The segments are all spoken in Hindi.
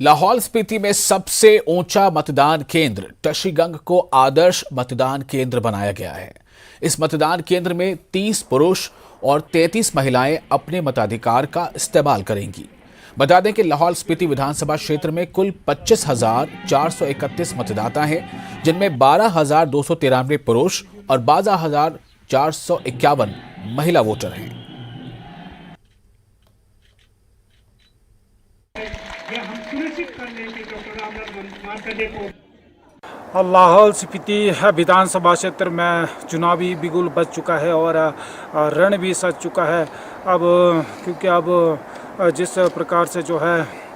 लाहौल स्पीति में सबसे ऊंचा मतदान केंद्र टशीगंग को आदर्श मतदान केंद्र बनाया गया है। इस मतदान केंद्र में 30 पुरुष और 33 महिलाएं अपने मताधिकार का इस्तेमाल करेंगी। बता दें कि लाहौल स्पीति विधानसभा क्षेत्र में कुल 25,431 मतदाता हैं, जिनमें 12,293 पुरुष और 12,451 महिला वोटर हैं। लाहौल स्पीति विधानसभा क्षेत्र में चुनावी बिगुल बज चुका है और रण भी सज चुका है। अब क्योंकि अब जिस प्रकार से जो है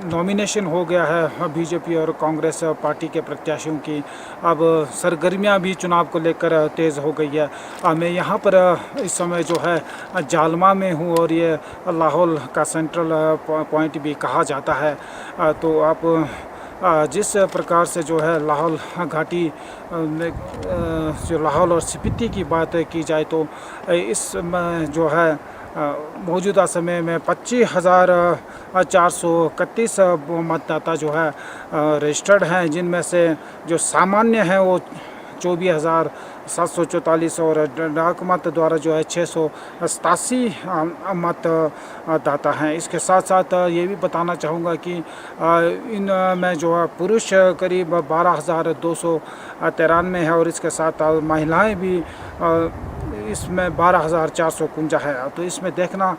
नॉमिनेशन हो गया है बीजेपी और कांग्रेस पार्टी के प्रत्याशियों की, अब सरगर्मियां भी चुनाव को लेकर तेज़ हो गई है। मैं यहाँ पर इस समय जो है जालमा में हूँ और ये लाहौल का सेंट्रल पॉइंट भी कहा जाता है। तो आप जिस प्रकार से जो है लाहौल घाटी में जो लाहौल और स्पीति की बात की जाए तो इसमें जो है मौजूदा समय में 25,431 मतदाता जो है रजिस्टर्ड हैं, जिनमें से जो सामान्य हैं वो 24,744 और डाक मत द्वारा जो है 687 मतदाता हैं। इसके साथ साथ ये भी बताना चाहूँगा कि इनमें जो है पुरुष करीब 12,293 है और इसके साथ महिलाएं भी इसमें 12,451 है। तो इसमें देखना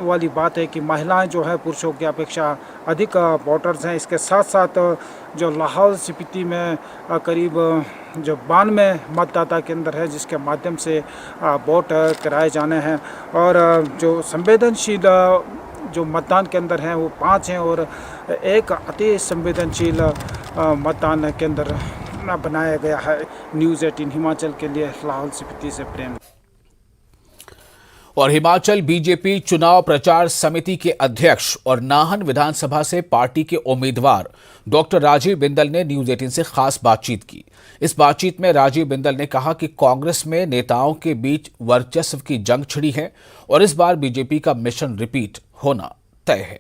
वाली बात है कि महिलाएं जो है पुरुषों की अपेक्षा अधिक वोटर्स हैं। इसके साथ साथ जो लाहौल स्पीति में करीब जो 92 मतदाता केंद्र है जिसके माध्यम से वोट कराए जाने हैं और जो संवेदनशील जो मतदान केंद्र हैं वो 5 हैं और एक अति संवेदनशील मतदान केंद्र बनाया गया है। न्यूज़ 18 हिमाचल के लिए लाहौल स्पीति से प्रेम। और हिमाचल बीजेपी चुनाव प्रचार समिति के अध्यक्ष और नाहन विधानसभा से पार्टी के उम्मीदवार डॉक्टर राजीव बिंदल ने न्यूज़ 18 से खास बातचीत की। इस बातचीत में राजीव बिंदल ने कहा कि कांग्रेस में नेताओं के बीच वर्चस्व की जंग छिड़ी है और इस बार बीजेपी का मिशन रिपीट होना तय है।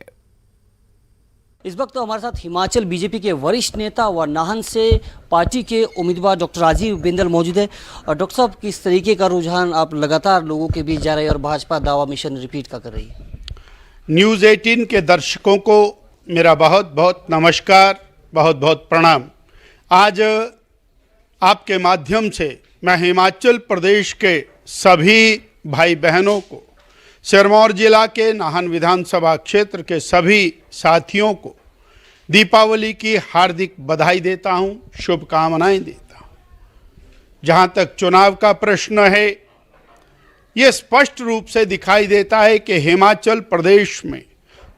इस वक्त तो हमारे साथ हिमाचल बीजेपी के वरिष्ठ नेता व नाहन से पार्टी के उम्मीदवार डॉक्टर राजीव बिंदल मौजूद है। और डॉक्टर साहब, किस तरीके का रुझान आप लगातार लोगों के बीच जा रहे हैं और भाजपा दावा मिशन रिपीट का कर रही है? न्यूज़ 18 के दर्शकों को मेरा बहुत बहुत नमस्कार, बहुत बहुत प्रणाम। आज आपके माध्यम से मैं हिमाचल प्रदेश के सभी भाई बहनों को, सिरमौर जिला के नाहन विधानसभा क्षेत्र के सभी साथियों को दीपावली की हार्दिक बधाई देता हूं, शुभकामनाएं देता हूं। जहां तक चुनाव का प्रश्न है, ये स्पष्ट रूप से दिखाई देता है कि हिमाचल प्रदेश में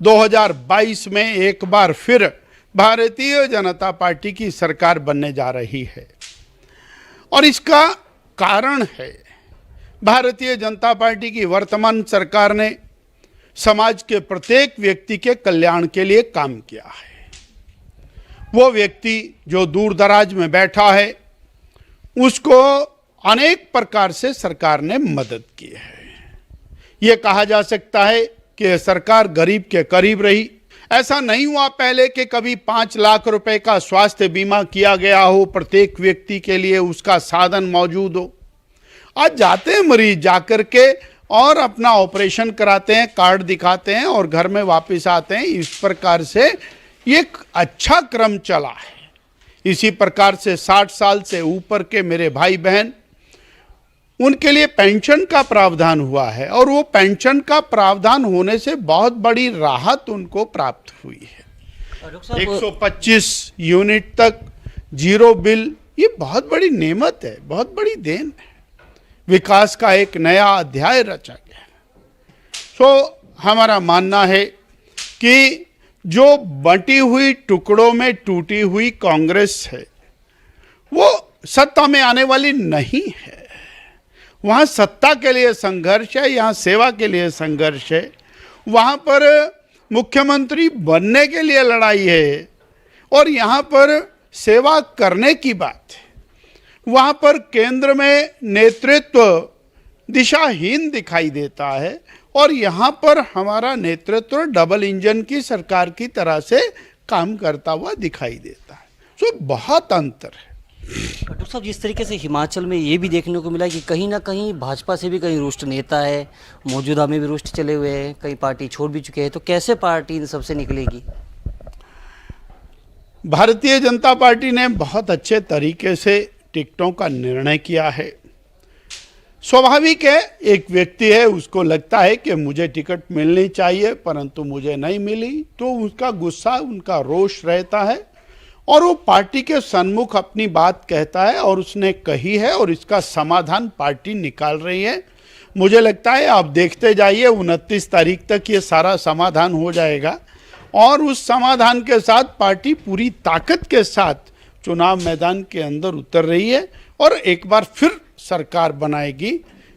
2022 में एक बार फिर भारतीय जनता पार्टी की सरकार बनने जा रही है और इसका कारण है भारतीय जनता पार्टी की वर्तमान सरकार ने समाज के प्रत्येक व्यक्ति के कल्याण के लिए काम किया है। वो व्यक्ति जो दूर दराज में बैठा है उसको अनेक प्रकार से सरकार ने मदद की है। ये कहा जा सकता है कि सरकार गरीब के करीब रही। ऐसा नहीं हुआ पहले कि कभी 5 लाख रुपए का स्वास्थ्य बीमा किया गया हो, प्रत्येक व्यक्ति के लिए उसका साधन मौजूद हो। आज जाते हैं मरीज जाकर के और अपना ऑपरेशन कराते हैं, कार्ड दिखाते हैं और घर में वापस आते हैं। इस प्रकार से एक अच्छा क्रम चला है। इसी प्रकार से 60 साल से ऊपर के मेरे भाई बहन, उनके लिए पेंशन का प्रावधान हुआ है और वो पेंशन का प्रावधान होने से बहुत बड़ी राहत उनको प्राप्त हुई है। 125 यूनिट तक जीरो बिल, ये बहुत बड़ी नेमत है, बहुत बड़ी देन है। विकास का एक नया अध्याय रचा गया। हमारा मानना है कि जो बंटी हुई टुकड़ों में टूटी हुई कांग्रेस है वो सत्ता में आने वाली नहीं है। वहाँ सत्ता के लिए संघर्ष है, यहाँ सेवा के लिए संघर्ष है। वहाँ पर मुख्यमंत्री बनने के लिए लड़ाई है और यहाँ पर सेवा करने की बात है। वहाँ पर केंद्र में नेतृत्व दिशाहीन दिखाई देता है और यहाँ पर हमारा नेतृत्व डबल इंजन की सरकार की तरह से काम करता हुआ दिखाई देता है। सो बहुत अंतर है। डॉक्टर साहब, जिस तरीके से हिमाचल में ये भी देखने को मिला कि कहीं ना कहीं भाजपा से भी कहीं रुष्ट नेता है, मौजूदा में भी रुष्ट चले हुए हैं, कई पार्टी छोड़ भी चुके हैं, तो कैसे पार्टी इन सबसे निकलेगी? भारतीय जनता पार्टी ने बहुत अच्छे तरीके से टिकटों का निर्णय किया है। स्वाभाविक है, एक व्यक्ति है, उसको लगता है कि मुझे टिकट मिलनी चाहिए परंतु मुझे नहीं मिली, तो उसका गुस्सा, उनका रोष रहता है और वो पार्टी के सन्मुख अपनी बात कहता है और उसने कही है और इसका समाधान पार्टी निकाल रही है। मुझे लगता है आप देखते जाइए, 29 तारीख तक ये सारा समाधान हो जाएगा और उस समाधान के साथ पार्टी पूरी ताकत के साथ चुनाव मैदान के अंदर उतर रही है और एक बार फिर सरकार बनाएगी।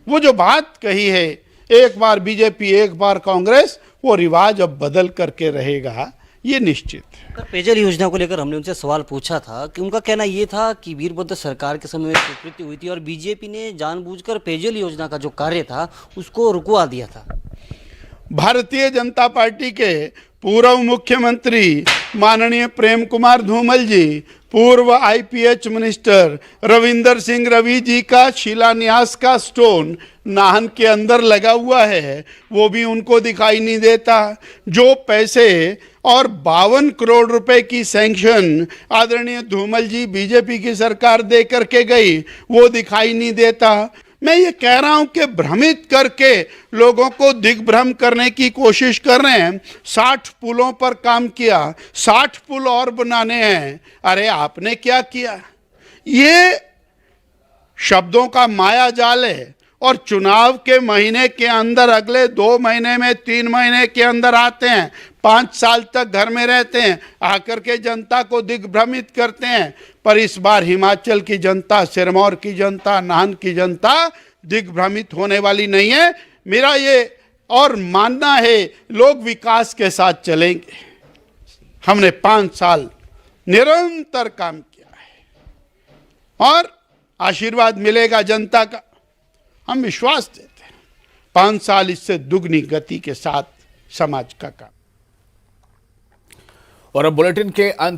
वो जो बात कही है, एक बार बीजेपी एक बार कांग्रेस, वो रिवाज अब बदल करके रहेगा, ये निश्चित है। पेयजल योजना को लेकर हमने उनसे सवाल पूछा था कि उनका कहना ये था कि वीरभद्र सरकार के समय में स्वीकृति हुई थी और बीजेपी ने जानबूझकर पेयजल योजना का जो कार्य था उसको रुकवा दिया था। भारतीय जनता पार्टी के पूर्व मुख्यमंत्री माननीय प्रेम कुमार धूमल जी, पूर्व आईपीएच मिनिस्टर रविंदर सिंह रवि जी का शिलान्यास का स्टोन नाहन के अंदर लगा हुआ है, वो भी उनको दिखाई नहीं देता। जो पैसे और 52 करोड़ रुपए की सैंक्शन आदरणीय धूमल जी बीजेपी की सरकार दे करके गई, वो दिखाई नहीं देता। मैं ये कह रहा हूं कि भ्रमित करके लोगों को दिग्भ्रम करने की कोशिश कर रहे हैं। 60 पुलों पर काम किया, 60 पुल और बनाने हैं। अरे आपने क्या किया? ये शब्दों का माया जाल है और चुनाव के महीने के अंदर, अगले 2 महीने में, 3 महीने के अंदर आते हैं, 5 साल तक घर में रहते हैं, आकर के जनता को दिग्भ्रमित करते हैं। पर इस बार हिमाचल की जनता, सिरमौर की जनता, नाहन की जनता दिग्भ्रमित होने वाली नहीं है। मेरा ये और मानना है, लोग विकास के साथ चलेंगे। हमने 5 साल निरंतर काम किया है और आशीर्वाद मिलेगा जनता का, हम विश्वास देते हैं। 5 साल इससे दुगनी गति के साथ समाज का काम। और अब बुलेटिन के अंत